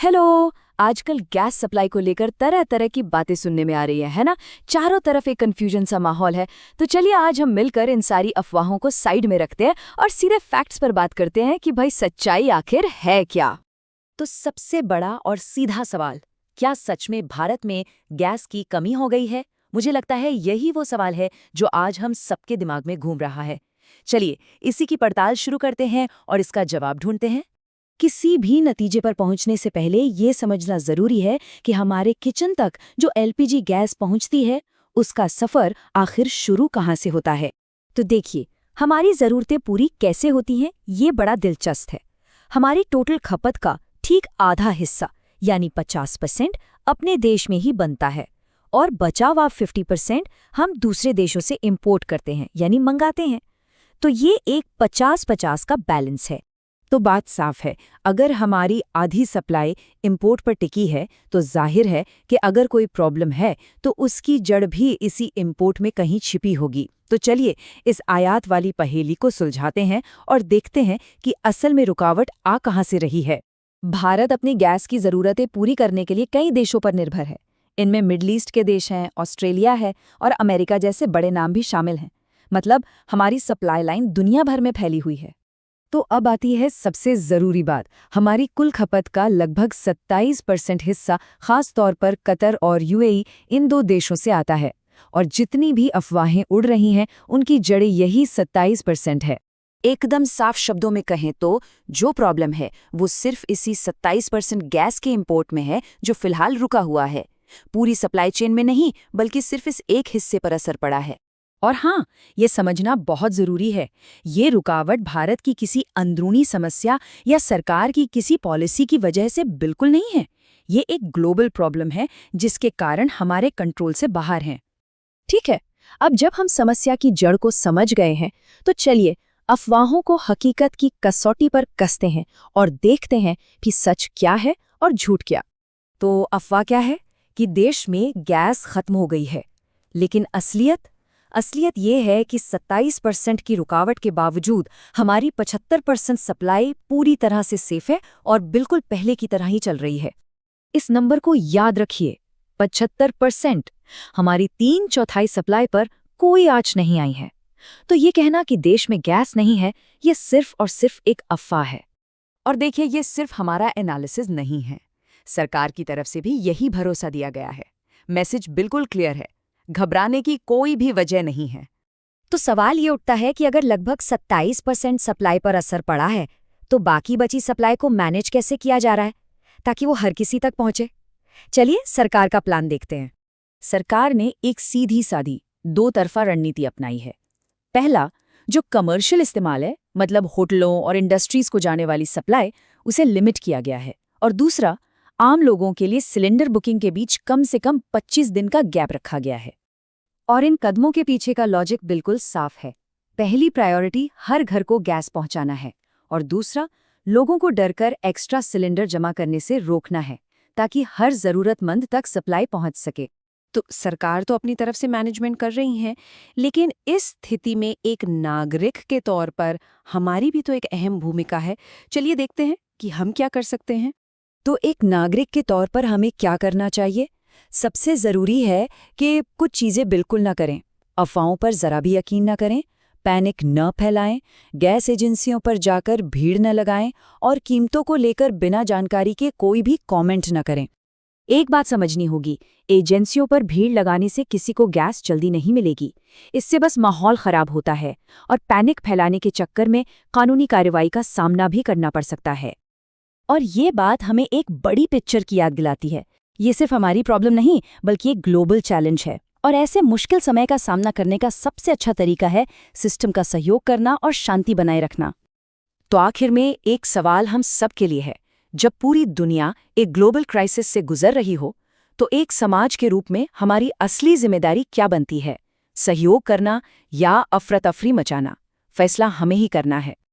Hello. आजकल gas supply को लेकर तरह तरह की बातें सुनने में आ रही है ना। चारों तरफ एक कन्फ्यूजन सा माहौल है। तो चलिए आज हम मिलकर इन सारी अफवाहों को साइड में रखते हैं और सीधे फैक्ट्स पर बात करते हैं कि भाई सच्चाई आखिर है क्या। तो सबसे बड़ा और सीधा सवाल, क्या सच में भारत में गैस की कमी हो गई है? मुझे लगता है यही वो सवाल है जो आज हम सबके दिमाग में घूम रहा है। चलिए इसी की पड़ताल शुरू करते हैं और इसका जवाब ढूंढते हैं। किसी भी नतीजे पर पहुंचने से पहले ये समझना जरूरी है कि हमारे किचन तक जो एलपीजी गैस पहुंचती है, उसका सफर आखिर शुरू कहां से होता है। तो देखिए, हमारी जरूरतें पूरी कैसे होती हैं, ये बड़ा दिलचस्प है। हमारी टोटल खपत का ठीक आधा हिस्सा यानी 50% अपने देश में ही बनता है और बचा हुआ 50% हम दूसरे देशों से इंपोर्ट करते हैं यानी मंगाते हैं। तो ये एक 50-50 का बैलेंस है। तो बात साफ है, अगर हमारी आधी सप्लाई इंपोर्ट पर टिकी है तो जाहिर है कि अगर कोई प्रॉब्लम है तो उसकी जड़ भी इसी इंपोर्ट में कहीं छिपी होगी। तो चलिए इस आयात वाली पहेली को सुलझाते हैं और देखते हैं कि असल में रुकावट आ कहां से रही है। भारत अपनी गैस की ज़रूरतें पूरी करने के लिए कई देशों पर निर्भर है। इनमें मिडल ईस्ट के देश हैं, ऑस्ट्रेलिया है और अमेरिका जैसे बड़े नाम भी शामिल हैं। मतलब हमारी सप्लाई लाइन दुनिया भर में फैली हुई है। तो अब आती है सबसे ज़रूरी बात, हमारी कुल खपत का लगभग 27% हिस्सा खास तौर पर कतर और यूएई इन दो देशों से आता है। और जितनी भी अफवाहें उड़ रही हैं उनकी जड़ें यही 27% है। एकदम साफ शब्दों में कहें तो जो प्रॉब्लम है वो सिर्फ इसी 27% गैस के इंपोर्ट में है जो फिलहाल रुका हुआ है। पूरी सप्लाई चेन में नहीं, बल्कि सिर्फ इस एक हिस्से पर असर पड़ा है। और हाँ, ये समझना बहुत ज़रूरी है, ये रुकावट भारत की किसी अंदरूनी समस्या या सरकार की किसी पॉलिसी की वजह से बिल्कुल नहीं है। ये एक ग्लोबल प्रॉब्लम है जिसके कारण हमारे कंट्रोल से बाहर हैं। ठीक है, अब जब हम समस्या की जड़ को समझ गए हैं तो चलिए अफवाहों को हकीकत की कसौटी पर कसते हैं और देखते हैं कि सच क्या है और झूठ क्या। तो अफवाह क्या है कि देश में गैस खत्म हो गई है, लेकिन असलियत ये है कि 27% की रुकावट के बावजूद हमारी 75% सप्लाई पूरी तरह से सेफ है और बिल्कुल पहले की तरह ही चल रही है। इस नंबर को याद रखिए, 75%। हमारी 3/4 सप्लाई पर कोई आंच नहीं आई है। तो ये कहना कि देश में गैस नहीं है, ये सिर्फ और सिर्फ एक अफवाह है। और देखिए, ये सिर्फ हमारा एनालिसिस नहीं है, सरकार की तरफ से भी यही भरोसा दिया गया है। मैसेज बिल्कुल क्लियर है, घबराने की कोई भी वजह नहीं है। तो सवाल ये उठता है कि अगर लगभग 27% सप्लाई पर असर पड़ा है तो बाकी बची सप्लाई को मैनेज कैसे किया जा रहा है ताकि वो हर किसी तक पहुंचे। चलिए सरकार का प्लान देखते हैं। सरकार ने एक सीधी सादी दो तरफा रणनीति अपनाई है। पहला, जो कमर्शियल इस्तेमाल है, मतलब होटलों और इंडस्ट्रीज को जाने वाली सप्लाई, उसे लिमिट किया गया है। और दूसरा, आम लोगों के लिए सिलेंडर बुकिंग के बीच कम से कम 25 दिन का गैप रखा गया है। और इन कदमों के पीछे का लॉजिक बिल्कुल साफ है। पहली प्रायोरिटी हर घर को गैस पहुंचाना है और दूसरा, लोगों को डरकर एक्स्ट्रा सिलेंडर जमा करने से रोकना है ताकि हर जरूरतमंद तक सप्लाई पहुंच सके। तो सरकार तो अपनी तरफ से मैनेजमेंट कर रही हैं, लेकिन इस स्थिति में एक नागरिक के तौर पर हमारी भी तो एक अहम भूमिका है। चलिए देखते हैं कि हम क्या कर सकते हैं। तो एक नागरिक के तौर पर हमें क्या करना चाहिए? सबसे ज़रूरी है कि कुछ चीज़ें बिल्कुल ना करें। अफवाहों पर ज़रा भी यकीन न करें, पैनिक न फैलाएं, गैस एजेंसियों पर जाकर भीड़ न लगाएं और कीमतों को लेकर बिना जानकारी के कोई भी कमेंट न करें। एक बात समझनी होगी, एजेंसियों पर भीड़ लगाने से किसी को गैस जल्दी नहीं मिलेगी। इससे बस माहौल खराब होता है और पैनिक फैलाने के चक्कर में कानूनी कार्रवाई का सामना भी करना पड़ सकता है। और ये बात हमें एक बड़ी पिक्चर की याद दिलाती है। ये सिर्फ हमारी प्रॉब्लम नहीं, बल्कि एक ग्लोबल चैलेंज है। और ऐसे मुश्किल समय का सामना करने का सबसे अच्छा तरीका है सिस्टम का सहयोग करना और शांति बनाए रखना। तो आखिर में एक सवाल हम सब के लिए है, जब पूरी दुनिया एक ग्लोबल क्राइसिस से गुजर रही हो, तो एक समाज के रूप में हमारी असली जिम्मेदारी क्या बनती है? सहयोग करना या अफरा तफरी मचाना? फैसला हमें ही करना है।